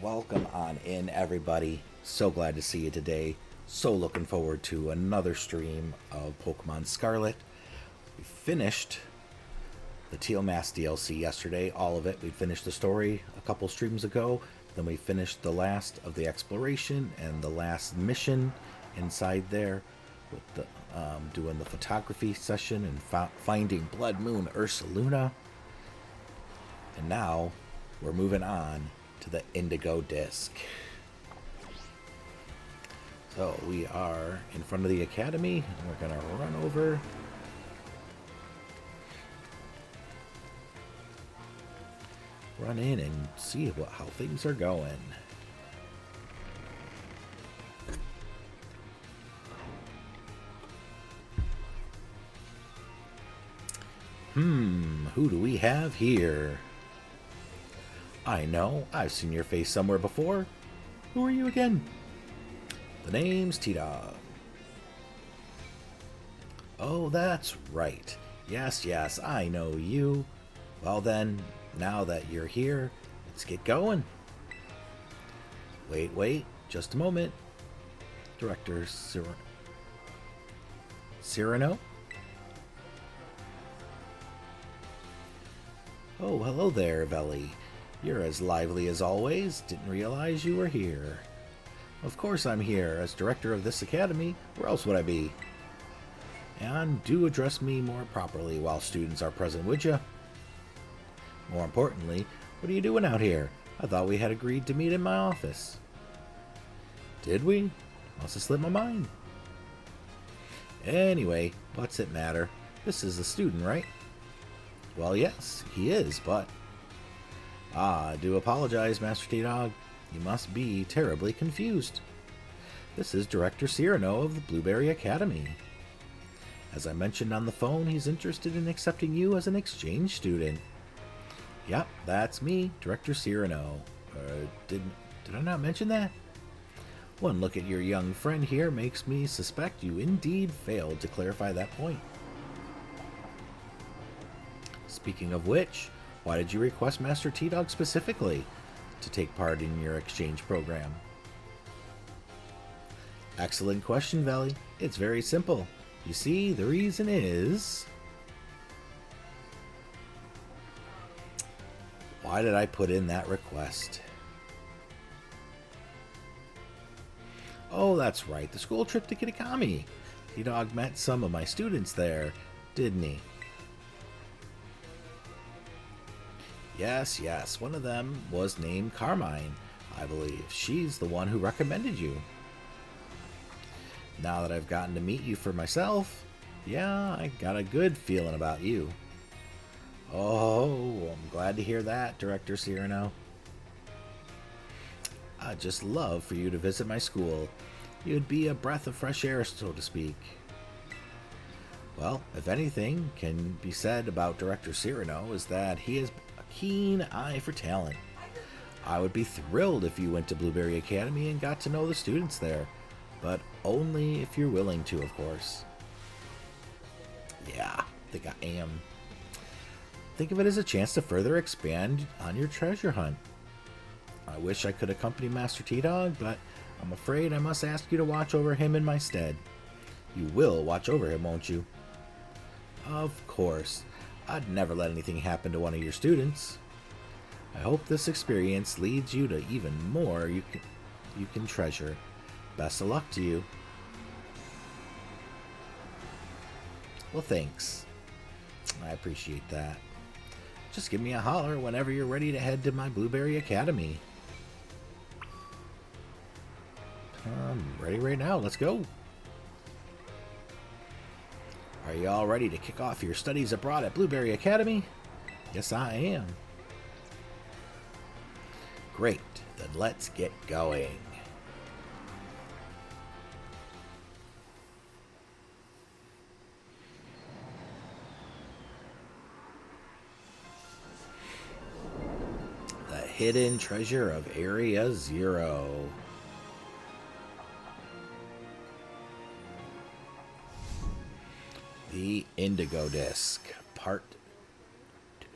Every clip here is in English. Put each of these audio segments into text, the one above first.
Welcome on in, everybody. So glad to see you today. So looking forward to another stream of Pokemon Scarlet. We finished the Teal Mask DLC yesterday, all of it. We finished the story a couple streams ago. Then we finished the last of the exploration and the last mission inside there with the doing the photography session and finding Blood Moon Ursaluna. And now we're moving on to the Indigo disc. So we are in front of the academy, and we're going to run over. Run in and see how things are going. Who do we have here? I know, I've seen your face somewhere before. Who are you again? The name's T-Dog. Oh, that's right. Yes, I know you. Well then, now that you're here, let's get going. Wait, just a moment. Director Cyrano? Oh, hello there, Veli. You're as lively as always. Didn't realize you were here. Of course I'm here, as director of this academy. Where else would I be? And do address me more properly while students are present, would ya? More importantly, what are you doing out here? I thought we had agreed to meet in my office. Did we? Must have slipped my mind. Anyway, what's it matter? This is a student, right? Well, yes, he is, but... I do apologize, Master T-Dog. You must be terribly confused. This is Director Cyrano of the Blueberry Academy. As I mentioned on the phone, he's interested in accepting you as an exchange student. Yep, that's me, Director Cyrano. Did I not mention that? One look at your young friend here makes me suspect you indeed failed to clarify that point. Speaking of which, why did you request Master T-Dog specifically to take part in your exchange program? Excellent question, Veli. It's very simple. You see, the reason is... Why did I put in that request? Oh, that's right, the school trip to Kitakami. T-Dog met some of my students there, didn't he? Yes, one of them was named Carmine, I believe. She's the one who recommended you. Now that I've gotten to meet you for myself, yeah, I got a good feeling about you. Oh, I'm glad to hear that, Director Cyrano. I'd just love for you to visit my school. You'd be a breath of fresh air, so to speak. Well, if anything can be said about Director Cyrano is that he has a keen eye for talent. I would be thrilled if you went to Blueberry Academy and got to know the students there, but only if you're willing to, of course. Yeah, I think I am. Think of it as a chance to further expand on your treasure hunt. I wish I could accompany Master T-Dog, but I'm afraid I must ask you to watch over him in my stead. You will watch over him, won't you? Of course. I'd never let anything happen to one of your students. I hope this experience leads you to even more you can treasure. Best of luck to you. Well, thanks. I appreciate that. Just give me a holler whenever you're ready to head to my Blueberry Academy. I'm ready right now. Let's go. Are you all ready to kick off your studies abroad at Blueberry Academy? Yes, I am. Great. Then let's get going. The hidden treasure of Area Zero. The Indigo disc, Part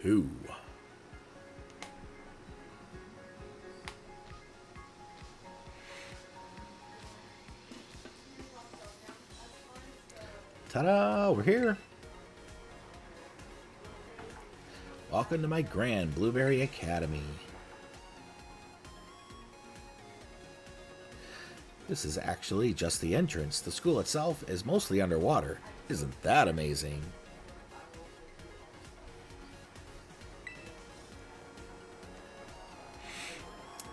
2. Ta-da! We're here! Welcome to my grand Blueberry Academy. This is actually just the entrance. The school itself is mostly underwater. Isn't that amazing?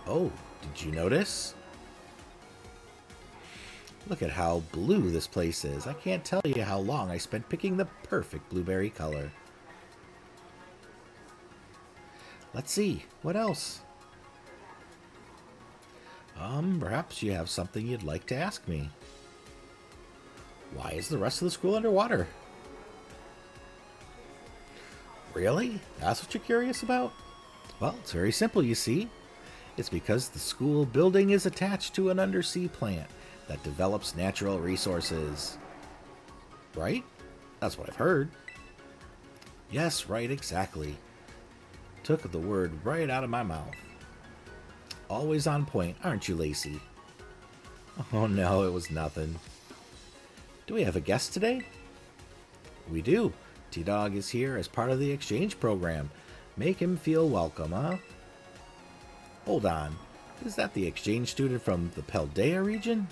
Oh, did you notice? Look at how blue this place is. I can't tell you how long I spent picking the perfect blueberry color. Let's see, what else? Perhaps you have something you'd like to ask me. Why is the rest of the school underwater? Really? That's what you're curious about? Well, it's very simple, you see. It's because the school building is attached to an undersea plant that develops natural resources. Right? That's what I've heard. Yes, right, exactly. Took the word right out of my mouth. Always on point, aren't you, Lacey? Oh no, it was nothing. Do we have a guest today? We do. T-Dog is here as part of the exchange program. Make him feel welcome, huh? Hold on. Is that the exchange student from the Paldea region?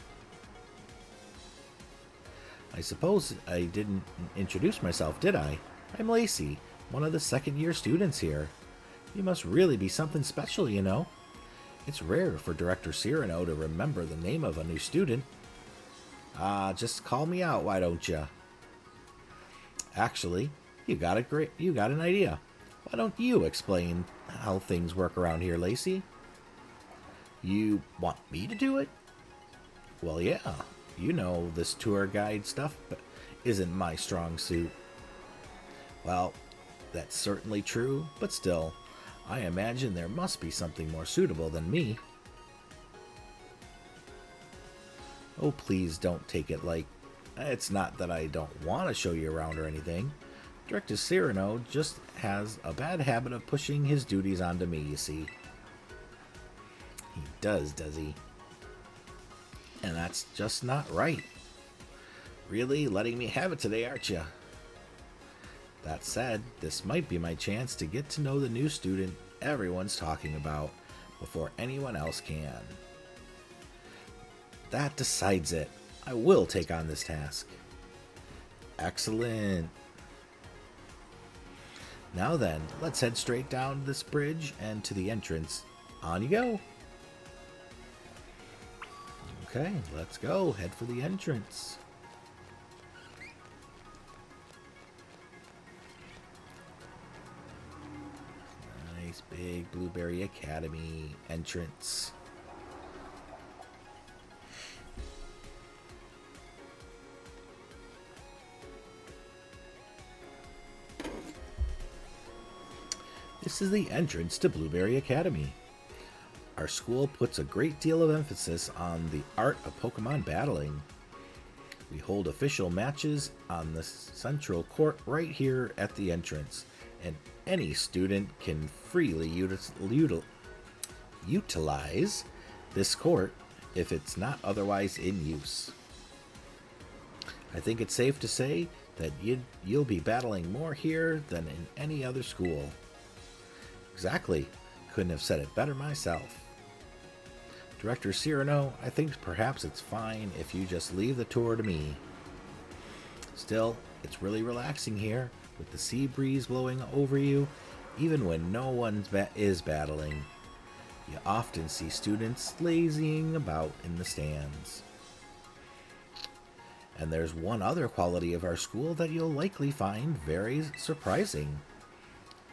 I suppose I didn't introduce myself, did I? I'm Lacey, one of the second-year students here. You must really be something special, you know. It's rare for Director Cyrano to remember the name of a new student. Just call me out, why don't you? Actually, you got an idea. Why don't you explain how things work around here, Lacey? You want me to do it? Well, yeah. You know, this tour guide stuff isn't my strong suit. Well, that's certainly true, but still, I imagine there must be something more suitable than me. Oh, please don't take it like... It's not that I don't want to show you around or anything. Director Cyrano just has a bad habit of pushing his duties onto me, you see. He does he? And that's just not right. Really letting me have it today, aren't you? That said, this might be my chance to get to know the new student everyone's talking about before anyone else can. That decides it. I will take on this task. Excellent. Now then, let's head straight down this bridge and to the entrance. On you go. Okay, let's go. Head for the entrance. Nice big Blueberry Academy entrance. This is the entrance to Blueberry Academy. Our school puts a great deal of emphasis on the art of Pokemon battling. We hold official matches on the central court right here at the entrance, and any student can freely utilize this court if it's not otherwise in use. I think it's safe to say that you'll be battling more here than in any other school. Exactly. Couldn't have said it better myself. Director Cyrano, I think perhaps it's fine if you just leave the tour to me. Still, it's really relaxing here, with the sea breeze blowing over you, even when no one is battling. You often see students lazying about in the stands. And there's one other quality of our school that you'll likely find very surprising.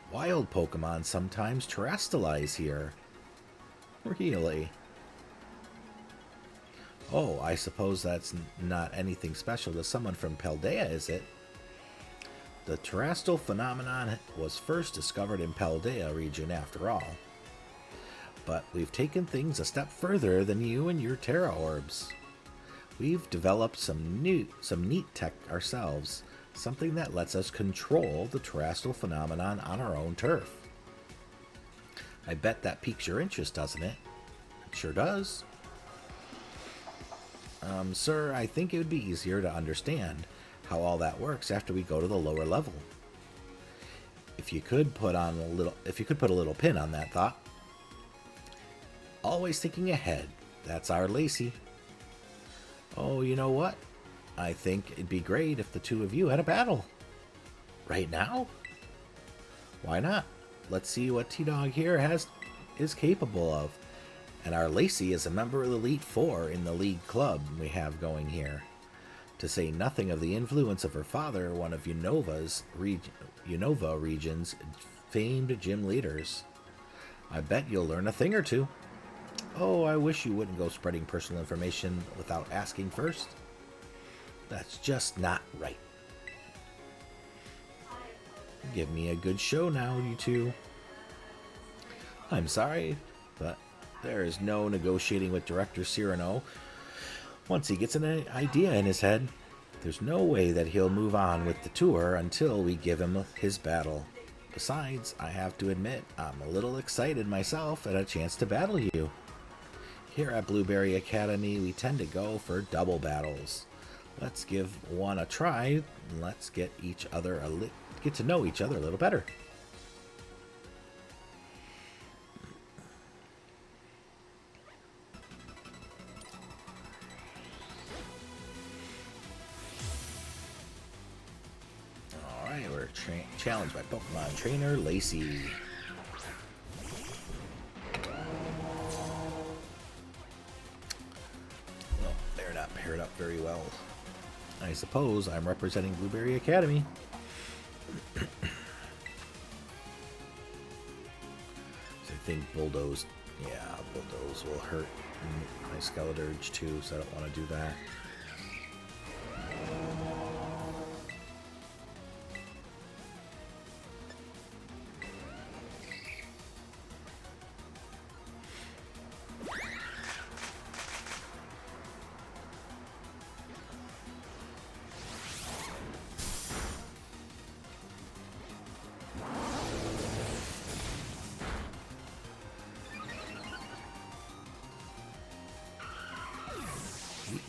Wild Pokemon sometimes terrestrialize here. Really? Oh, I suppose that's not anything special to someone from Paldea, is it? The terrestrial phenomenon was first discovered in Paldea region after all. But we've taken things a step further than you and your Terra Orbs. We've developed some neat tech ourselves, something that lets us control the terrestrial phenomenon on our own turf. I bet that piques your interest, doesn't it? It sure does. Sir, I think it would be easier to understand how all that works after we go to the lower level. If you could put a little pin on that thought. Always thinking ahead. That's our Lacey. Oh, you know what? I think it'd be great if the two of you had a battle. Right now? Why not? Let's see what T-Dog here is capable of. And our Lacey is a member of the Elite Four in the league club we have going here. To say nothing of the influence of her father, one of Unova region's famed gym leaders. I bet you'll learn a thing or two. Oh, I wish you wouldn't go spreading personal information without asking first. That's just not right. Give me a good show now, you two. I'm sorry, but there is no negotiating with Director Cyrano. Once he gets an idea in his head, there's no way that he'll move on with the tour until we give him his battle. Besides, I have to admit, I'm a little excited myself at a chance to battle you. Here at Blueberry Academy, we tend to go for double battles. Let's give one a try, and let's get to know each other a little better. Alright, we're challenged by Pokemon Trainer Lacey. Well, they're not paired up very well. I suppose I'm representing Blueberry Academy. So I think Bulldoze will hurt my Skeleturge too, so I don't want to do that.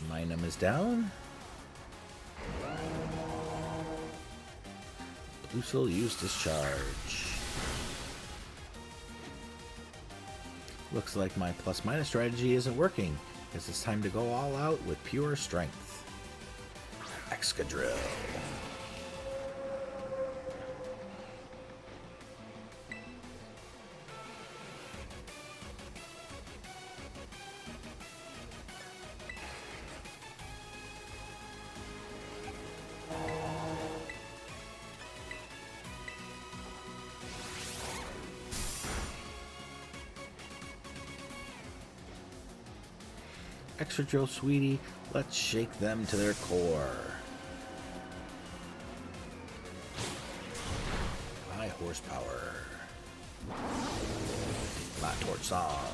Minum is down. Bluesol used discharge. Looks like my plus-minus strategy isn't working. Guess it's time to go all out with pure strength. Excadrill. Excadrill, sweetie, let's shake them to their core. High horsepower. My torch song.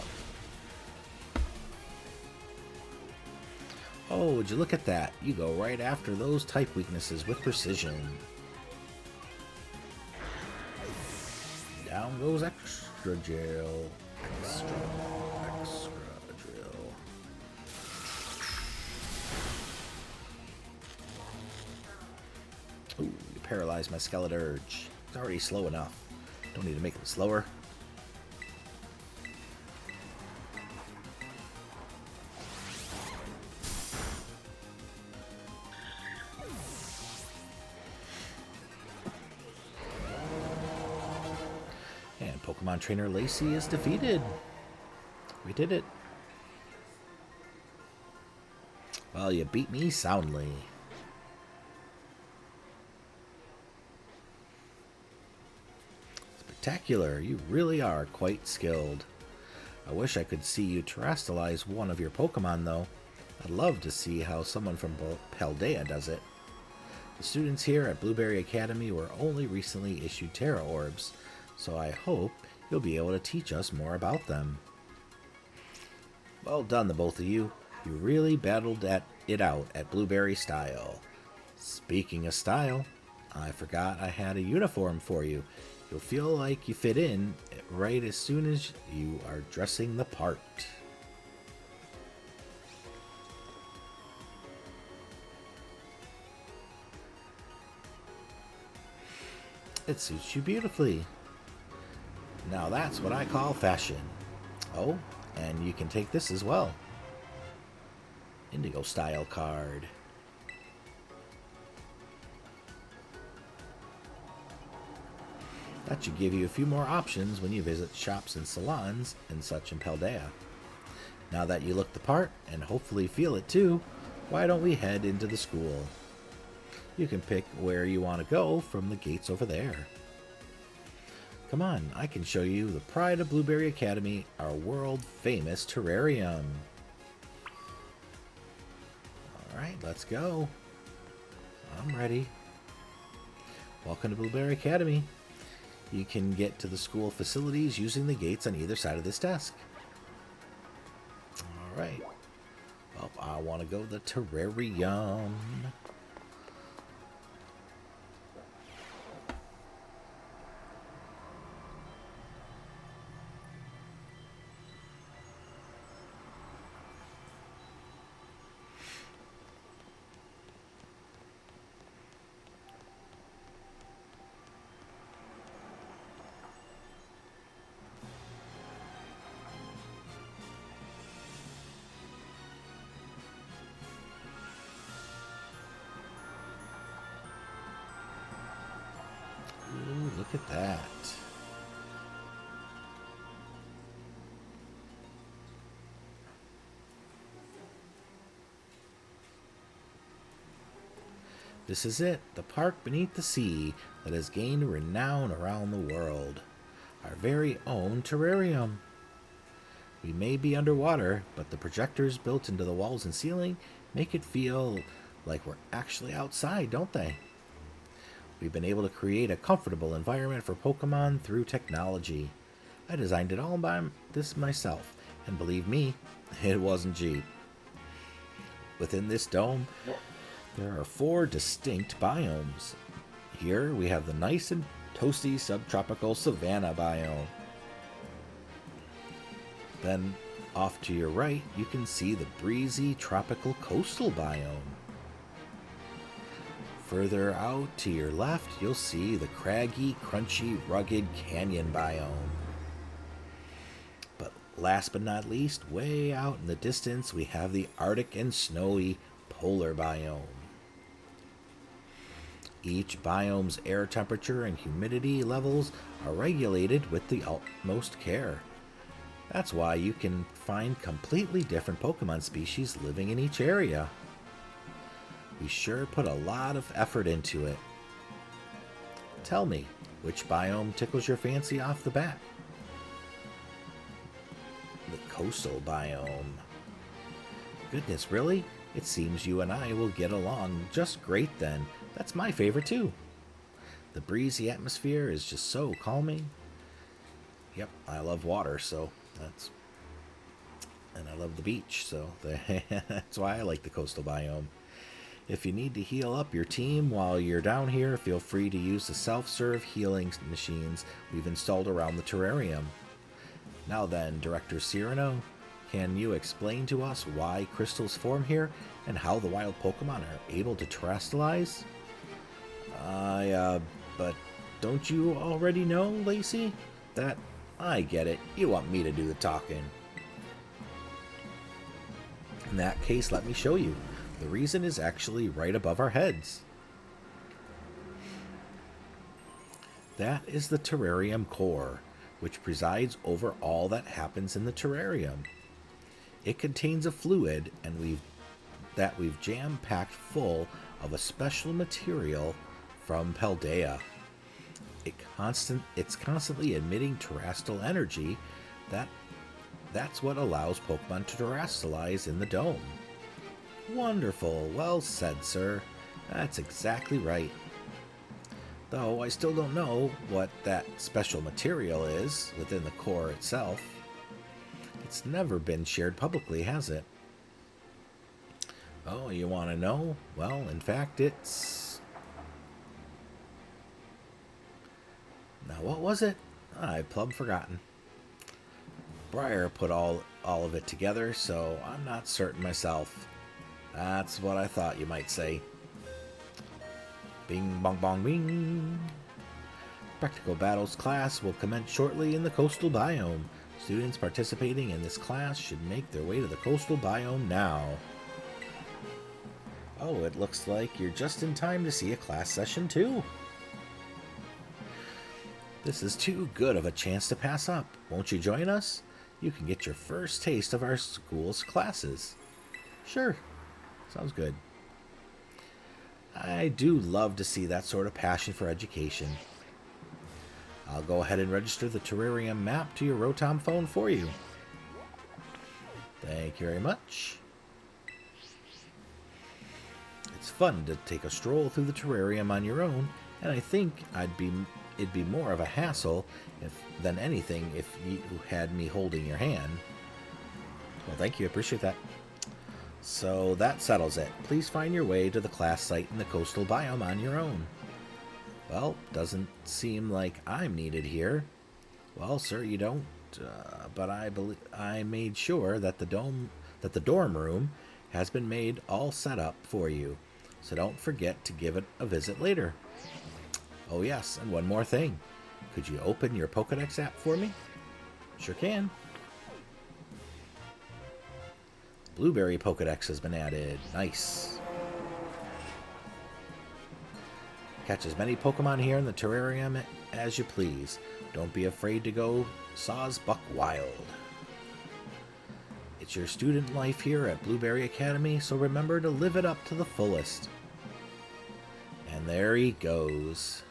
Oh, would you look at that? You go right after those type weaknesses with precision. Down goes Excadrill. Excadrill. Ooh, you paralyzed my Skeleturge. It's already slow enough. Don't need to make it slower. And Pokemon Trainer Lacey is defeated. We did it. Well, you beat me soundly. Spectacular. You really are quite skilled. I wish I could see you terrestrialize one of your Pokemon, though. I'd love to see how someone from Paldea does it. The students here at Blueberry Academy were only recently issued Terra Orbs, so I hope you'll be able to teach us more about them. Well done, the both of you. You really battled it out at Blueberry style. Speaking of style, I forgot I had a uniform for you. You'll feel like you fit in right as soon as you are dressing the part. It suits you beautifully. Now that's what I call fashion. Oh, and you can take this as well. Indigo style card. That should give you a few more options when you visit shops and salons and such in Paldea. Now that you look the part, and hopefully feel it too, why don't we head into the school? You can pick where you want to go from the gates over there. Come on, I can show you the pride of Blueberry Academy, our world-famous terrarium. Alright, let's go. I'm ready. Welcome to Blueberry Academy. You can get to the school facilities using the gates on either side of this desk. Alright. Well, I want to go to the terrarium. Ooh, look at that. This is it, the park beneath the sea that has gained renown around the world. Our very own terrarium. We may be underwater, but the projectors built into the walls and ceiling make it feel like we're actually outside, don't they? We've been able to create a comfortable environment for Pokemon through technology. I designed it all by this myself, and believe me, it wasn't cheap. Within this dome, there are 4 distinct biomes. Here we have the nice and toasty subtropical savanna biome. Then off to your right, you can see the breezy tropical coastal biome. Further out to your left, you'll see the craggy, crunchy, rugged canyon biome. But last but not least, way out in the distance, we have the Arctic and snowy polar biome. Each biome's air temperature and humidity levels are regulated with the utmost care. That's why you can find completely different Pokemon species living in each area. We sure put a lot of effort into it. Tell me, which biome tickles your fancy off the bat? The coastal biome. Goodness, really? It seems you and I will get along just great then. That's my favorite too. The breezy atmosphere is just so calming. Yep, I love water, so that's... And I love the beach, so that's why I like the coastal biome. If you need to heal up your team while you're down here, feel free to use the self-serve healing machines we've installed around the terrarium. Now then, Director Cyrano, can you explain to us why crystals form here and how the wild Pokemon are able to terrestrialize? But don't you already know, Lacey? That, I get it. You want me to do the talking. In that case, let me show you. The reason is actually right above our heads. That is the terrarium core, which presides over all that happens in the terrarium. It contains a fluid that we've jam-packed full of a special material from Paldea. It's constantly emitting terrestrial energy. That's what allows Pokemon to terrestrialize in the dome. Wonderful. Well said, sir. That's exactly right. Though I still don't know what that special material is within the core itself. It's never been shared publicly, has it? Oh, you want to know? Well, in fact, it's... Now, what was it? I've plumb forgotten. Briar put all of it together, so I'm not certain myself. That's what I thought you might say. Bing, bong, bong, bing. Practical Battles class will commence shortly in the coastal biome. Students participating in this class should make their way to the coastal biome now. Oh, it looks like you're just in time to see a class session too. This is too good of a chance to pass up. Won't you join us? You can get your first taste of our school's classes. Sure, sounds good. I do love to see that sort of passion for education. I'll go ahead and register the terrarium map to your Rotom phone for you. Thank you very much. It's fun to take a stroll through the terrarium on your own, and I think it'd be more of a hassle than anything if you had me holding your hand. Well, thank you. I appreciate that. So that settles it. Please find your way to the class site in the coastal biome on your own. Well, doesn't seem like I'm needed here. Well, sir, you don't. But I made sure that the dorm room has been made all set up for you. So don't forget to give it a visit later. Oh yes, and one more thing. Could you open your Pokédex app for me? Sure can. Blueberry Pokédex has been added. Nice. Catch as many Pokemon here in the terrarium as you please. Don't be afraid to go Saw's buck wild. It's your student life here at Blueberry Academy, so remember to live it up to the fullest. And there he goes.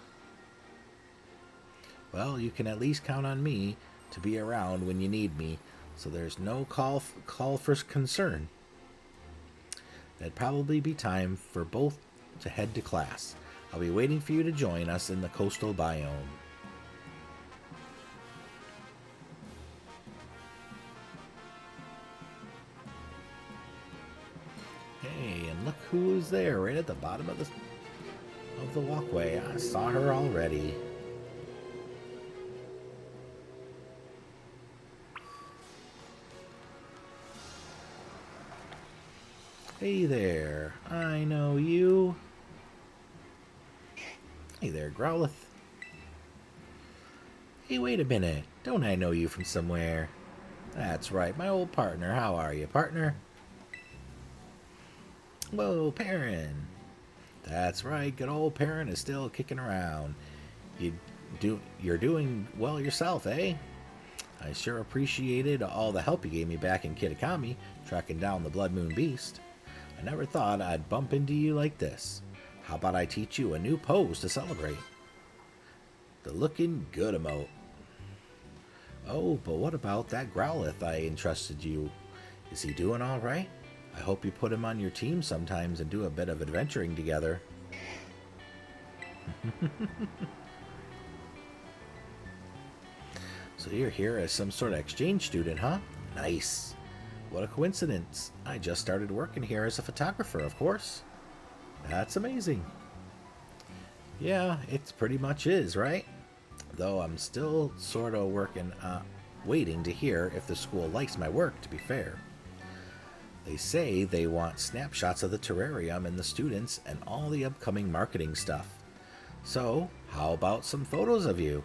Well, you can at least count on me to be around when you need me, so there's no call for concern. It'd probably be time for both to head to class. I'll be waiting for you to join us in the coastal biome. Hey, and look who's there right at the bottom of the walkway. I saw her already. Hey there, I know you. Hey there, Growlithe. Hey, wait a minute. Don't I know you from somewhere? That's right, my old partner. How are you, partner? Whoa, Perrin. That's right, good old Perrin is still kicking around. You're doing well yourself, eh? I sure appreciated all the help you gave me back in Kitakami, tracking down the Blood Moon Beast. I never thought I'd bump into you like this. How about I teach you a new pose to celebrate? The looking good emote. Oh, but what about that Growlithe I entrusted you? Is he doing all right? I hope you put him on your team sometimes and do a bit of adventuring together. So you're here as some sort of exchange student, huh? Nice. What a coincidence. I just started working here as a photographer, of course. That's amazing. Yeah, it pretty much is, right? Though I'm still sort of waiting to hear if the school likes my work, to be fair. They say they want snapshots of the terrarium and the students and all the upcoming marketing stuff. So, how about some photos of you?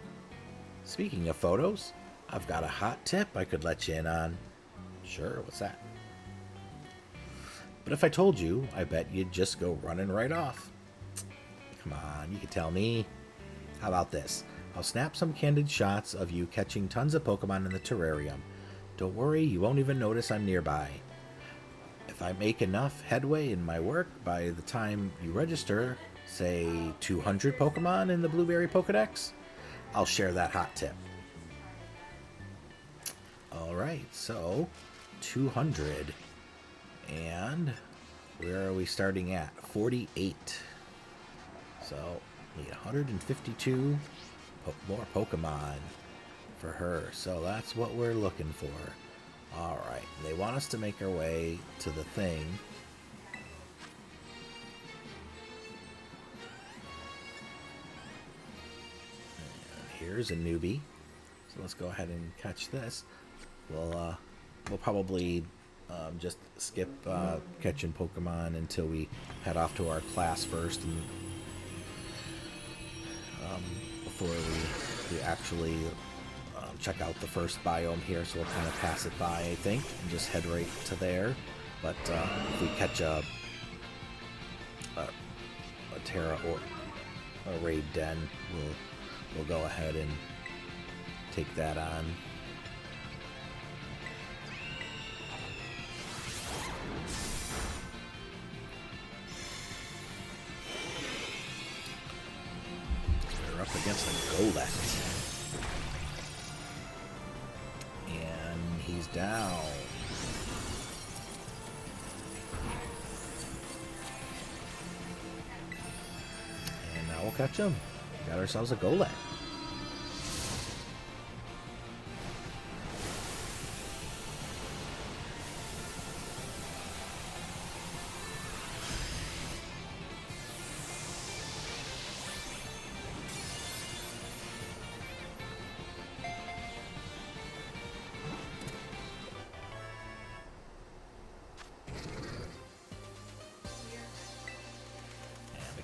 Speaking of photos, I've got a hot tip I could let you in on. Sure, what's that? But if I told you, I bet you'd just go running right off. Come on, you can tell me. How about this? I'll snap some candid shots of you catching tons of Pokemon in the terrarium. Don't worry, you won't even notice I'm nearby. If I make enough headway in my work by the time you register, say 200 Pokemon in the Blueberry Pokedex, I'll share that hot tip. Alright, so 200. And where are we starting at? 48. So, need 152 more Pokemon for her. So that's what we're looking for. Alright, they want us to make our way to the thing. And here's a newbie. So let's go ahead and catch this. We'll probably just skip catching Pokemon until we head off to our class first. And before we actually check out the first biome here, so we'll kind of pass it by, I think, and just head right to there. But if we catch a Terra or a raid den, we'll go ahead and take that on. We're up against a Golett. And he's down. And now we'll catch him. Got ourselves a Golett.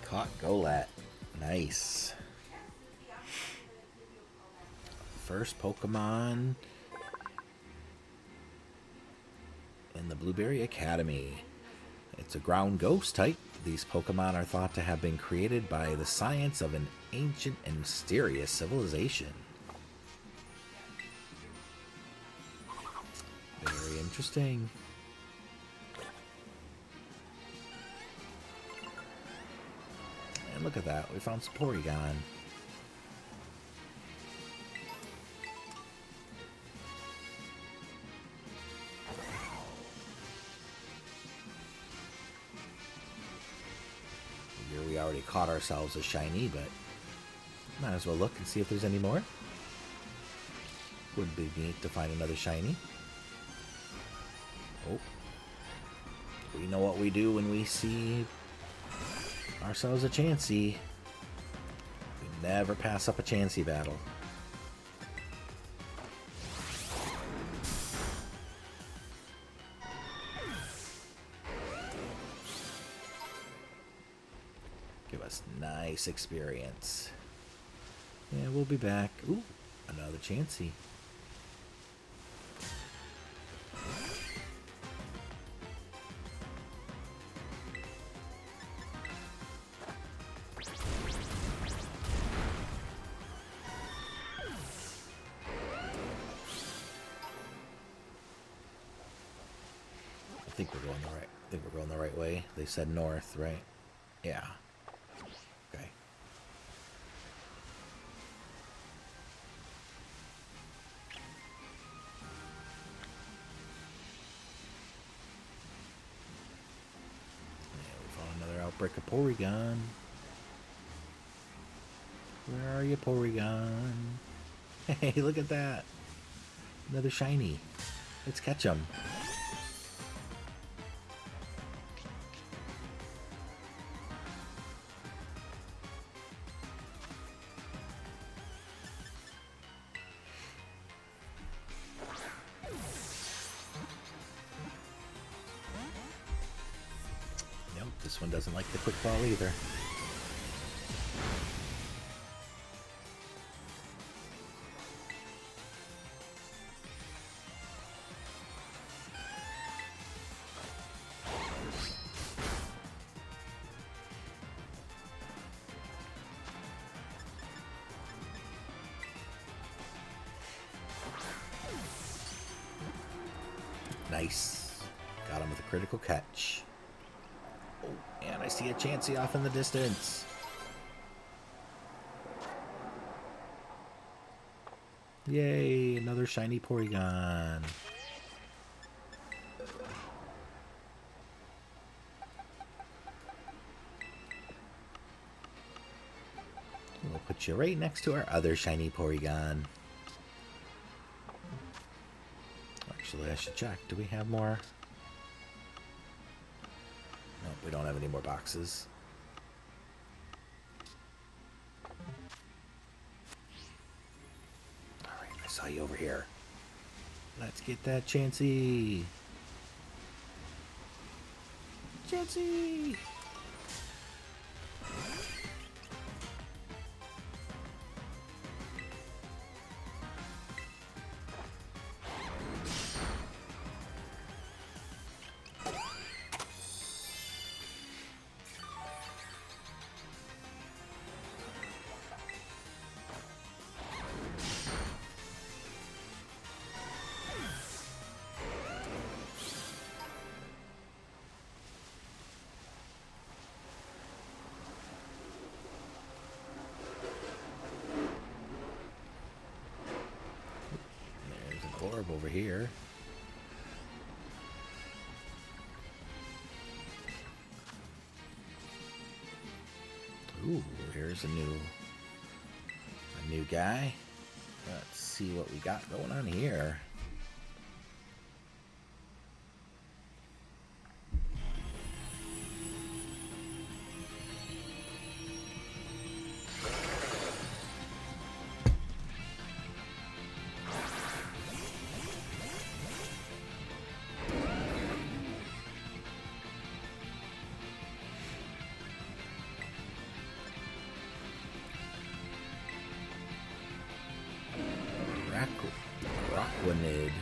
Caught Golett. Nice. First Pokemon in the Blueberry Academy. It's a ground ghost type. These Pokemon are thought to have been created by the science of an ancient and mysterious civilization. Very interesting. And look at that, we found some Porygon. Here we already caught ourselves a shiny, but might as well look and see if there's any more. Would be neat to find another shiny. Oh. We know what we do when we see ourselves a Chansey. We never pass up a Chansey battle. Give us nice experience. Yeah, we'll be back. Ooh, another Chansey. I think we're going the right way. They said north, right? Yeah. Okay. Yeah, we found another outbreak of Porygon. Where are you, Porygon? Hey, look at that. Another shiny. Let's catch him. Nope, this one doesn't like the quick ball either. Nice. Got him with a critical catch. Oh, and I see a Chansey off in the distance. Yay, another shiny Porygon. We'll put you right next to our other shiny Porygon. Actually, I should check. Do we have more? Nope, we don't have any more boxes. Alright, I saw you over here. Let's get that Chansey. Chansey! orb over here. Ooh, here's a new guy. Let's see what we got going on here. Rockwanid.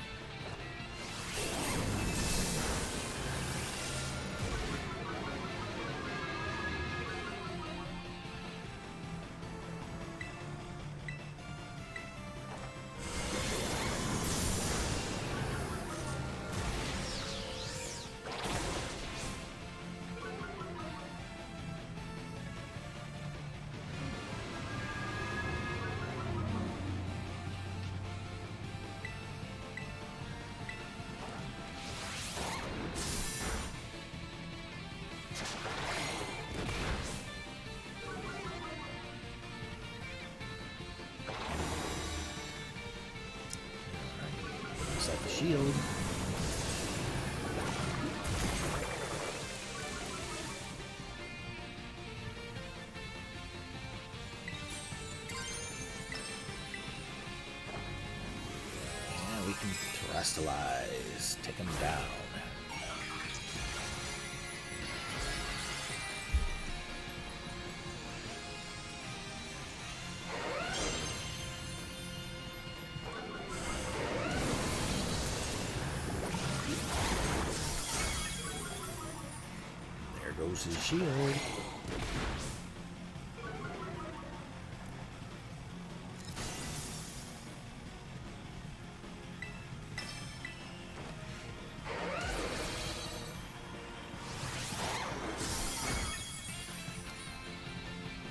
Set the shield. And we can terrestrialize. Take him down. Goes his shield.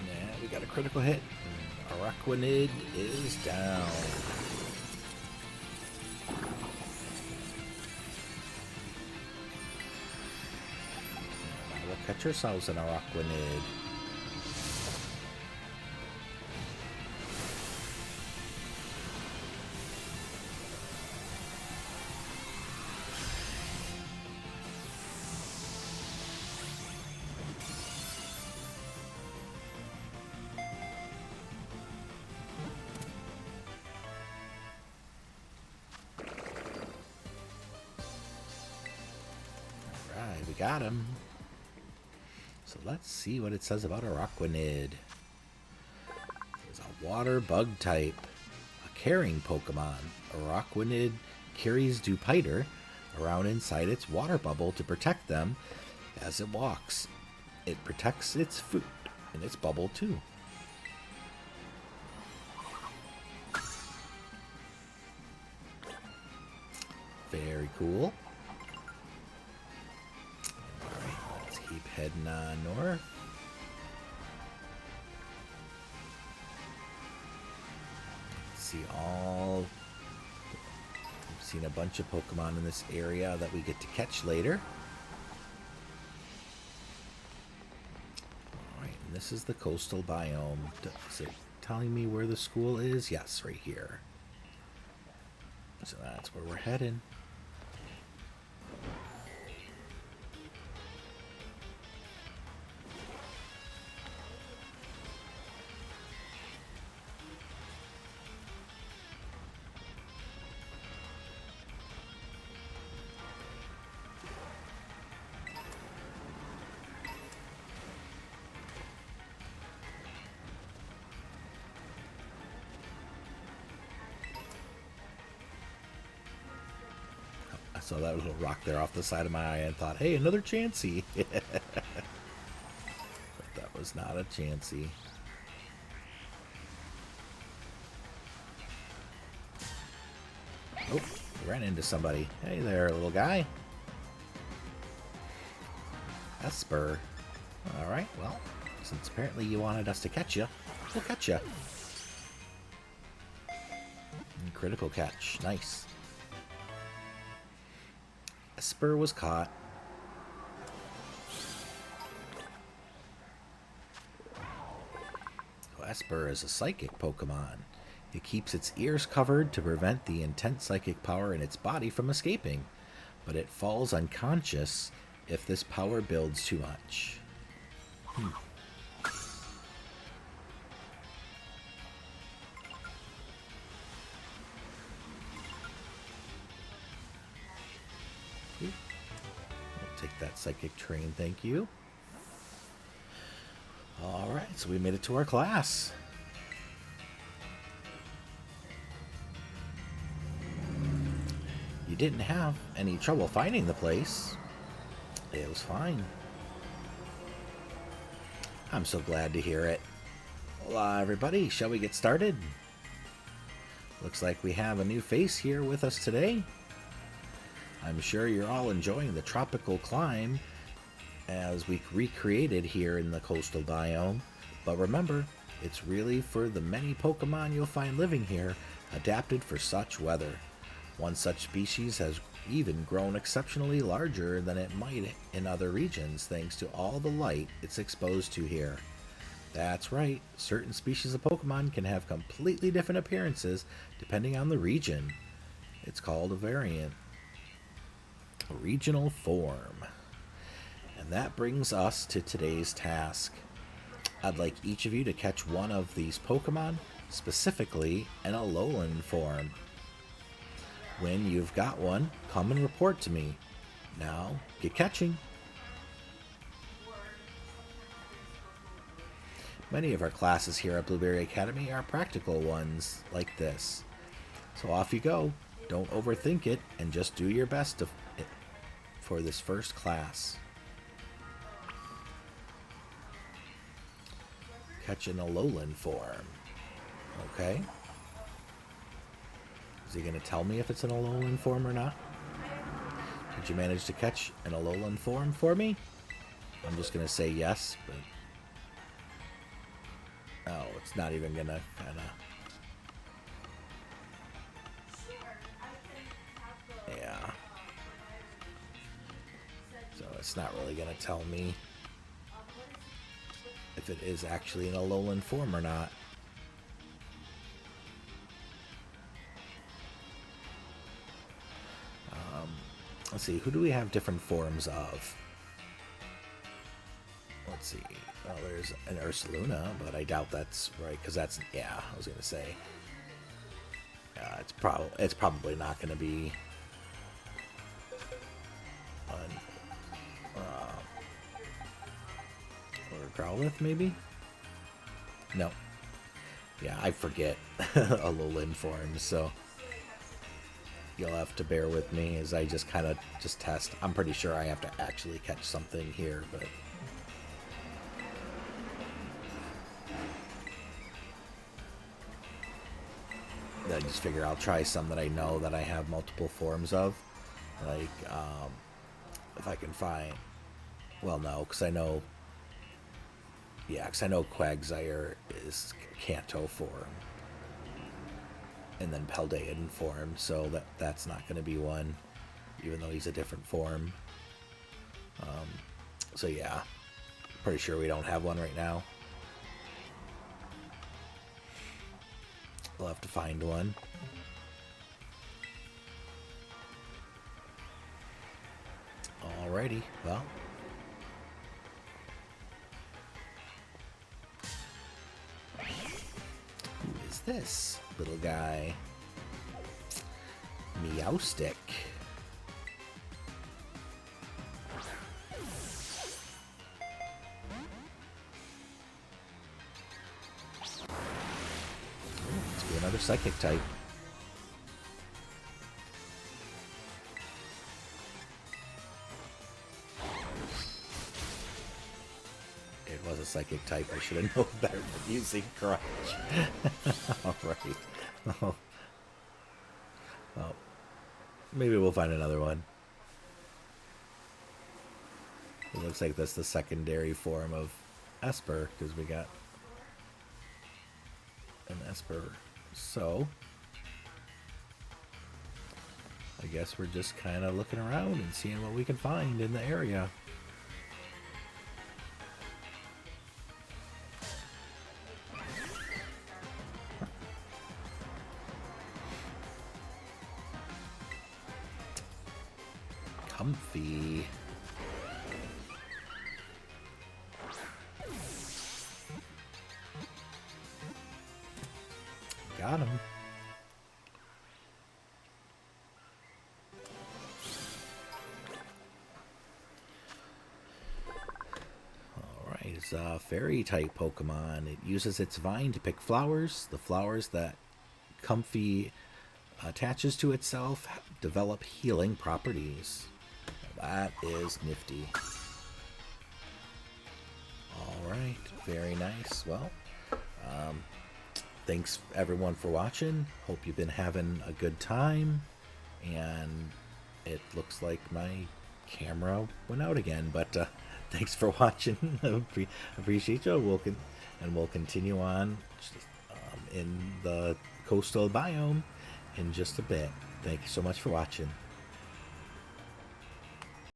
Yeah, we got a critical hit. Araquanid is down. Catch yourselves an Araquanid. Alright, we got him. So let's see what it says about Araquanid. It's a water bug type, a carrying Pokemon. Araquanid carries Dupiter around inside its water bubble to protect them as it walks. It protects its food in its bubble too. Very cool. Keep heading on north. See all. We've seen a bunch of Pokemon in this area that we get to catch later. Alright, and this is the coastal biome. Is it telling me where the school is? Yes, right here. So that's where we're heading. I saw that little rock there off the side of my eye and thought, hey, another Chansey. But that was not a Chansey. Oh, ran into somebody. Hey there, little guy. Esper. Alright, well, since apparently you wanted us to catch you, we'll catch you. Critical catch. Nice. Esper was caught. Esper is a psychic Pokemon. It keeps its ears covered to prevent the intense psychic power in its body from escaping, but it falls unconscious if this power builds too much. We'll take that psychic train, thank you. Alright, so we made it to our class. You didn't have any trouble finding the place. It was fine. I'm so glad to hear it. Hola, everybody. Shall we get started? Looks like we have a new face here with us today. I'm sure you're all enjoying the tropical climb as we recreated here in the coastal biome. But remember, it's really for the many Pokemon you'll find living here, adapted for such weather. One such species has even grown exceptionally larger than it might in other regions thanks to all the light it's exposed to here. That's right, certain species of Pokemon can have completely different appearances depending on the region. It's called a variant. A regional form. And that brings us to today's task. I'd like each of you to catch one of these Pokemon, specifically an Alolan form. When you've got one, come and report to me. Now, get catching. Many of our classes here at Blueberry Academy are practical ones like this. So off you go. Don't overthink it and just do your best for this first class. Catch an Alolan form. Okay. Is he going to tell me if it's an Alolan form or not? Did you manage to catch an Alolan form for me? I'm just going to say yes, but... Oh, it's not even going to kind of... Yeah. So it's not really going to tell me if it is actually an Alolan form or not. Let's see, who do we have different forms of? Let's see. Well, there's an Ursaluna, but I doubt that's right, because that's, yeah, I was going to say. It's probably not going to be or Growlithe, maybe? No. Yeah, I forget Alolan forms, so you'll have to bear with me as I just kind of test. I'm pretty sure I have to actually catch something here, but... I just figure I'll try some that I know that I have multiple forms of. Like, if I can find... Well, no, because I know... Yeah, because I know Quagsire is Kanto form. And then Paldean form, so that's not going to be one, even though he's a different form. So yeah, pretty sure we don't have one right now. We'll have to find one. Alrighty, well. Who is this little guy? Meowstick. Let's do another psychic type. It was a psychic type. I should have known better than using Crunch. Alright. Oh. Well, maybe we'll find another one. It looks like that's the secondary form of Esper, because we got an Esper. So, I guess we're just kind of looking around and seeing what we can find in the area. Comfy. Got him. Alright, it's a fairy type Pokemon. It uses its vine to pick flowers. The flowers that Comfy attaches to itself develop healing properties. That is nifty. Alright, very nice. Well, thanks everyone for watching. Hope you've been having a good time. And it looks like my camera went out again, but thanks for watching. Appreciate you. We'll continue on in the coastal biome in just a bit. Thank you so much for watching.